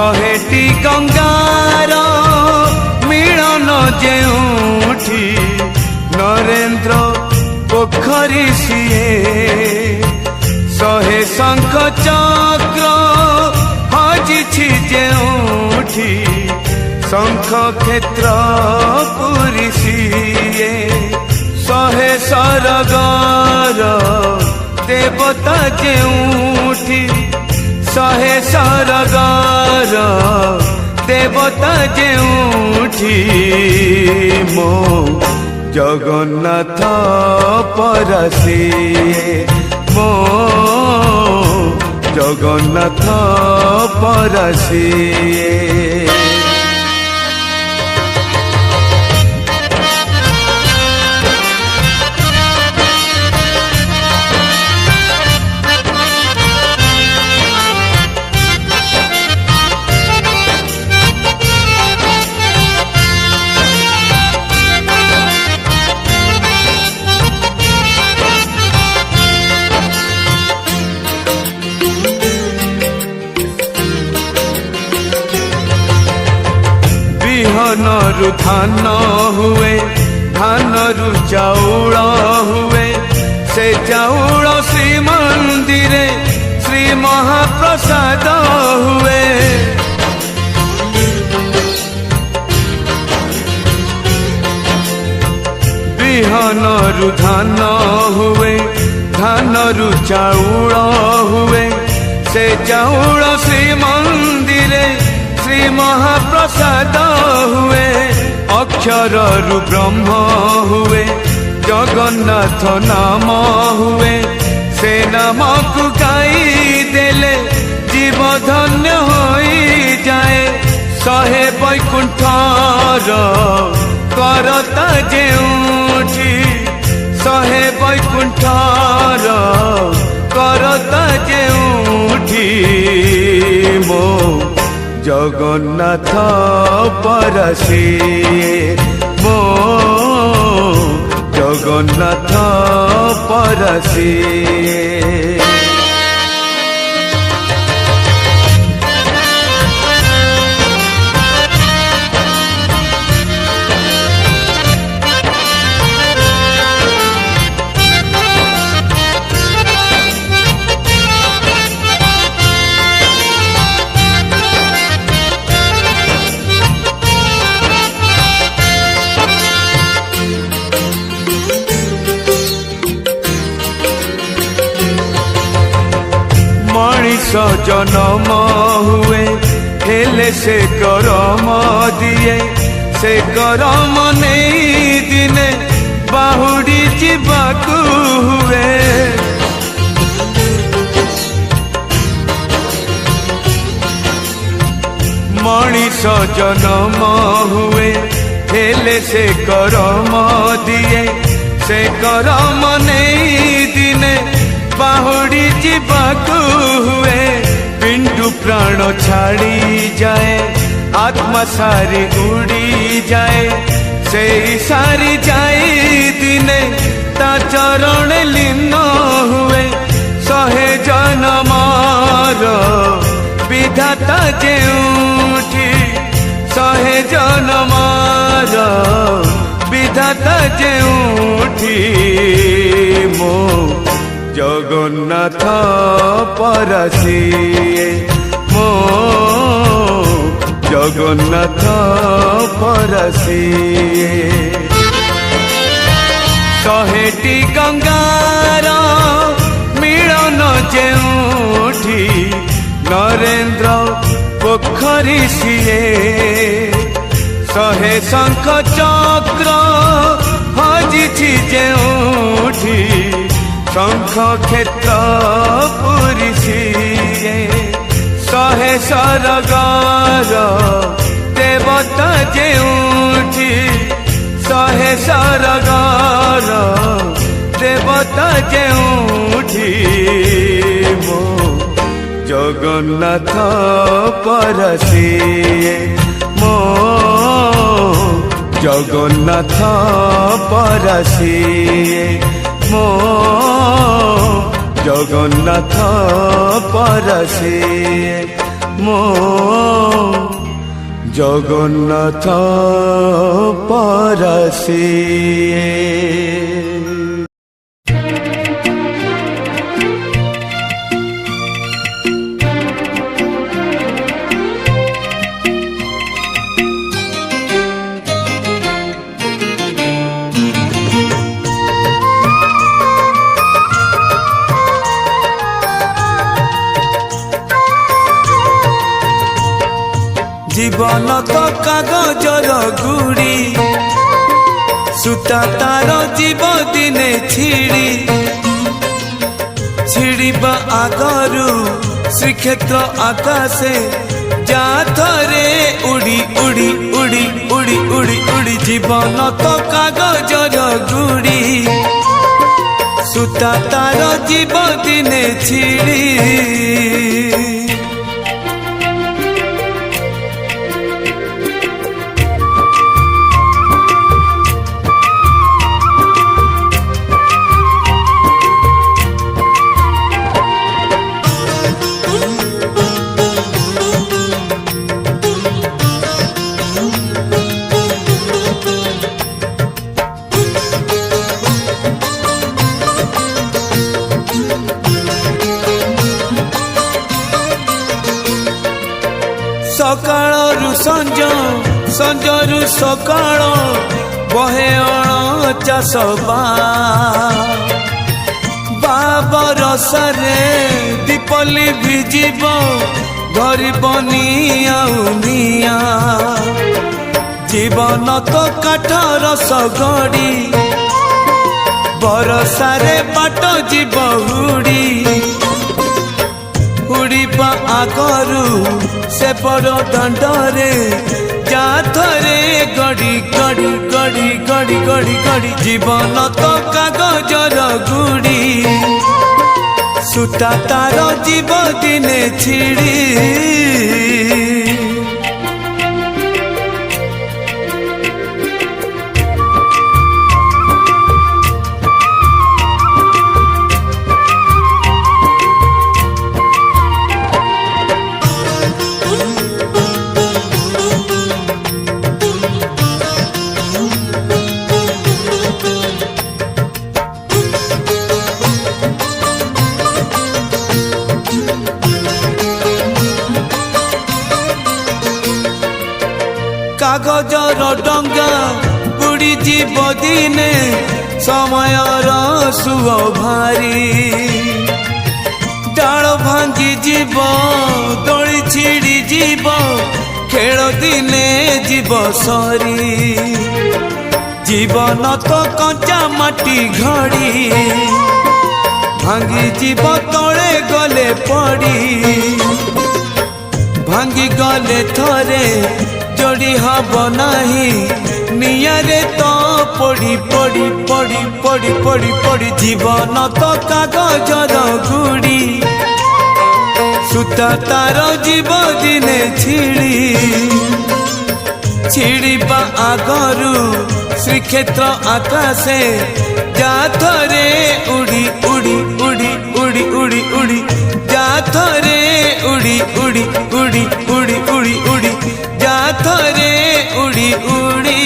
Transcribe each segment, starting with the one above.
शहेटी गंगार मिलन जेउठी नरेंद्र पोखरी सीए शहे शंख चक्र हजिछि जेउठी शंख क्षेत्र पुरी सीए शहे सरगर देवता जेउठी शहे सरगर देवता जेउठी मो जगन्नाथ परसिए मो जगन्नाथ परसिए। धानरु धान हुए धानरु चाउल हुए से चाउल श्री मंदिर श्री महाप्रसाद हुए बिहनरु धान हुए धानरु चाउल हुए से चाउल श्री मंदिर श्री महाप्रसाद हुए अक्षर रु ब्रह्म हुए जगन्नाथ नाम हुए से नाम को गाई देले जीव धन्य होई जाए शहे वैकुंठर करता जेउठी शहे वैकुंठर करता जेउठी मो जगन्नाथ परसिए मो जगन्नाथ परसिए। जन्म हुए हेले से करम दिए से करम नहीं दिने बाहुड़ी जीवाकू हुए मनीष जन्म हुए हेले से करम दिए से करम नहीं दिने बाहुड़ी जीवाकू हुए पिंडु प्राण छाड़ी जाए आत्मा सारी उड़ी जाए से सारी जाए दिने ता चरण लीन हुए शहे जन्मर विधाता जेउठी शहे जन्मर विधाता जेउठी मो जगन्नाथ परसिए मो जगन्नाथ परसिए। शहेटी गंगार मिलन जेउठी नरेंद्र पोखरी सीए शहे शंख चक्र हजिछि जेउठी शंख क्षेत्र पुरी सीए शहे सरगर देवता जेउठी शहे सरगर देवता जेउठी मो जगन्नाथ परसिए मो जगन्नाथ परसिए मो जगन्नाथ परसिए ମୋ ଜଗନ୍ନାଥ ପରସିଏ। জীবন তো কাগজর গুড়ি, সুতা তার জীব দিনে ছিড়ি, ছিড়িবা আগরু শ্রীক্ষেত্র আকাশে যা থরে উড়ি উড়ি উড়ি উড়ি উড়ি উড়ি। জীবন তো কাগজর গুড়ি, সুতা তার জীব দিনে ছিড়ি। ସକାଳରୁ ସଞ୍ଜ, ସଞ୍ଜରୁ ସକାଳ ବହେ ଅଣଚାଷ ବରଷରେ ଦୀପଲି ଭିଜିବ ଧରିବନି ଆଉ ନିଆଁ। ଜୀବନ ତ କାଠର ଶଗଡ଼ି, ବରଷାରେ ବାଟ ଯିବ ହୁଡ଼ି, ଉଡ଼ିବା ଆଗରୁ ସେ ବଡ଼ ଦଣ୍ଡରେ ଯା ଥରେ ଗଡ଼ି ଗଡ଼ି ଗଡ଼ି ଗଡ଼ି ଗଡ଼ି ଗଡ଼ି। ଜୀବନ ତ କାଗଜର ଗୁଡ଼ି, ସୂତା ତାର ଯିବ ଦିନେ ଛିଡ଼ି। କାଗଜର ଡଙ୍ଗା ବୁଡ଼ିଯିବ ଦିନେ ସମୟର ସୁଅ ଭାରି। ଡାଳ ଭାଙ୍ଗିଯିବ, ଦୋଳି ଛିଡ଼ିଯିବ, ଖେଳ ଦିନେ ଯିବ ସରି। ଜୀବନ ତ କଞ୍ଚା ମାଟି ଘଡ଼ି, ଭାଙ୍ଗିଯିବ ତଳେ ଗଲେ ପଡ଼ି। ଭାଙ୍ଗିଗଲେ ଥରେ ଯୋଡ଼ି ହବ ନାହିଁ, ନିଆଁରେ ତ ପଡ଼ି ପଡ଼ି ପଡ଼ି ପଡ଼ି ପଡ଼ି ପଡ଼ି। ଜୀବନ ତ କାଗଜର ଗୁଡ଼ି, ସୂତା ତାର ଯିବ ଦିନେ ଛିଡ଼ି। ଛିଡ଼ିବା ଆଗରୁ ଶ୍ରୀକ୍ଷେତ୍ର ଆକାଶେ ଯା ଥରେ ଉଡ଼ି ଉଡ଼ି ଉଡ଼ି ଉଡ଼ି ଉଡ଼ି ଉଡ଼ି, ଯା ଥରେ ଉଡ଼ି ଉଡ଼ି ଉଡ଼ି ଉଡ଼ି ଉଡ଼ି ଉଡ଼ି, ଯା ଥରେ ଉଡ଼ି ଉଡ଼ି।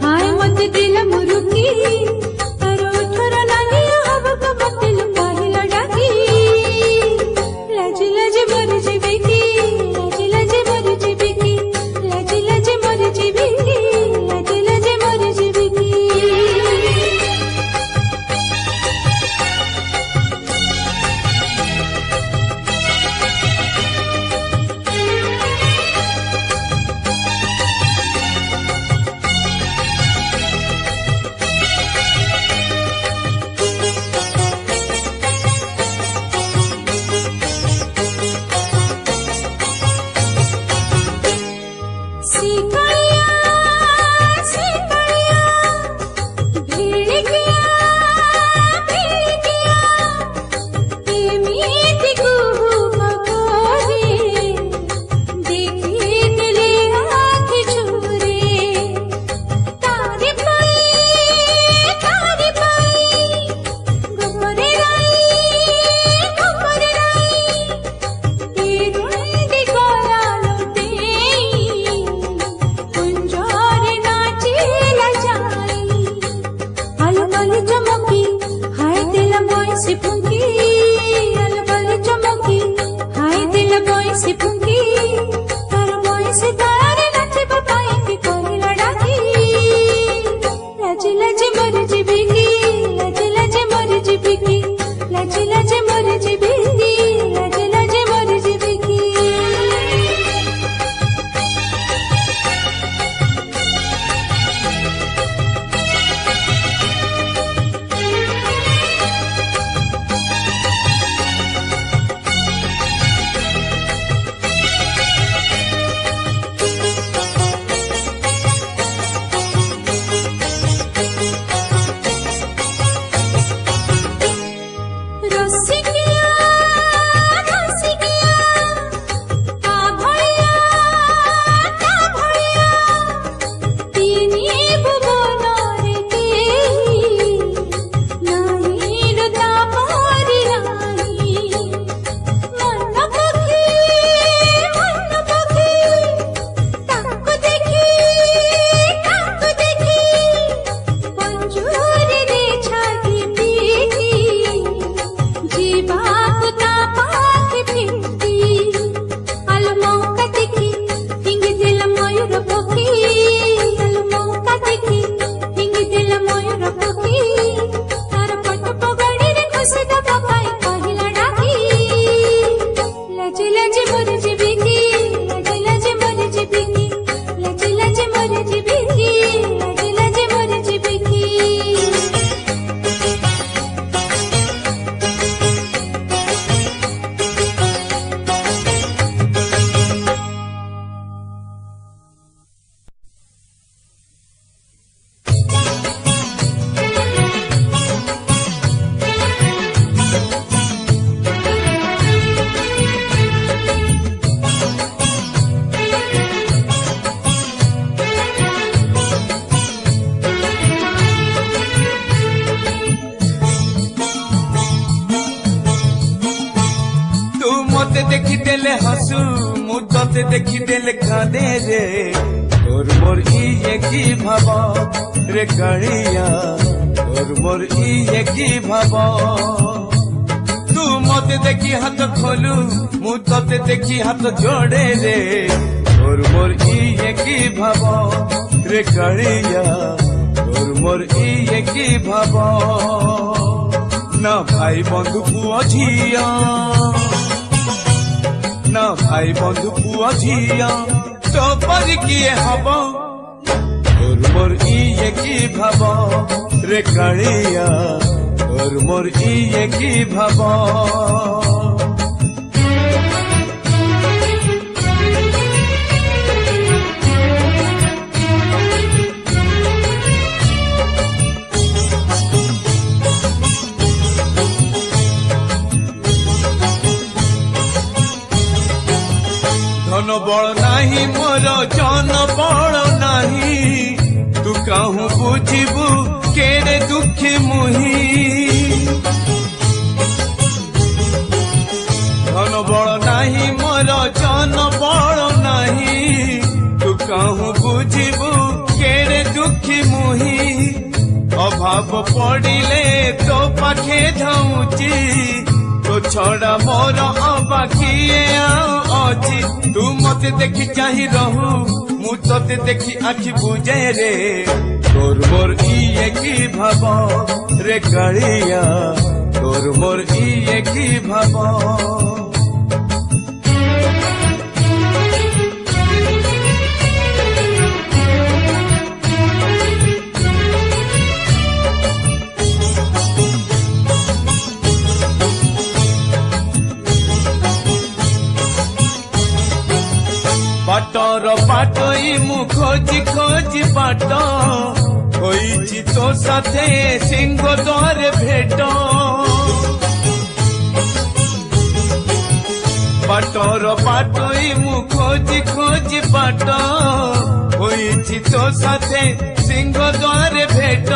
हाय मत दिल देले हसू मु तोते देखी देले कांदे रे तोर मोर इए की भाव रे कालिया तोर मोर इए की भाव तू मते देखी हाथ खोलू मु तोते देखी हाथ जोड़े रे तोर मोर इए की भाव रे कालिया तोर मोर इए की भाव ना भाई बंधु पुआ झिया ना भाई बंधु पुआ झिया तो पर किए हब तोर मोर इए की भाव रे कालिया तोर मोर इए की भाव धन बल नाही मोर जन बल नाही तू कहूँ बुझिबू केड़े दुखी मुही धन बल नाही मोर जन बल नाही तू कहूँ बुझिबू केड़े दुखी मुही अभाव पड़िले तो पाखे धाऊची तो छड़ा मोर अबा किए अच्छी तू मते देखी चाही रहू मु तोते देखी आखि बुझे रे तोर मोर इए की भाव रे कालिया तोर मोर इए की भाव बाटर बाटई मु खोजी खोजी बाट होईची तो साथे सिंह द्वार भेट बाटर बाटई मु खोजी खोजी बाट होईची तो साथे सिंह द्वार भेट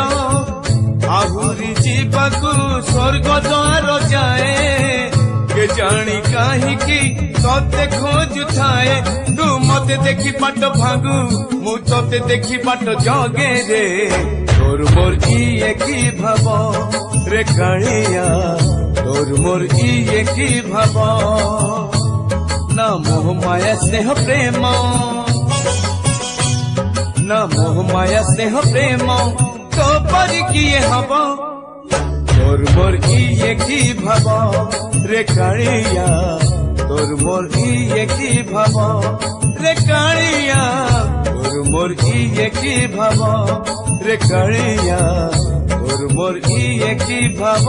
आहुरी जीवाकू स्वर्ग द्वार जाए के जानी काहे की तोते खोजु थाए तू मते देखी बाट भागू मु तोते देखी बाट जगे रे तोर मोर इए की भाव रे कालिया तोर मोर इए की भाव ना मोह माया स्नेह प्रेम ना मोह माया स्नेह प्रेम तो पर किए हब तोर मोर इए की भाव रे कालिया तोर मोर इए की भाव रे कालिया तोर मोर इए की भाव रे कालिया तोर मोर इए की भाव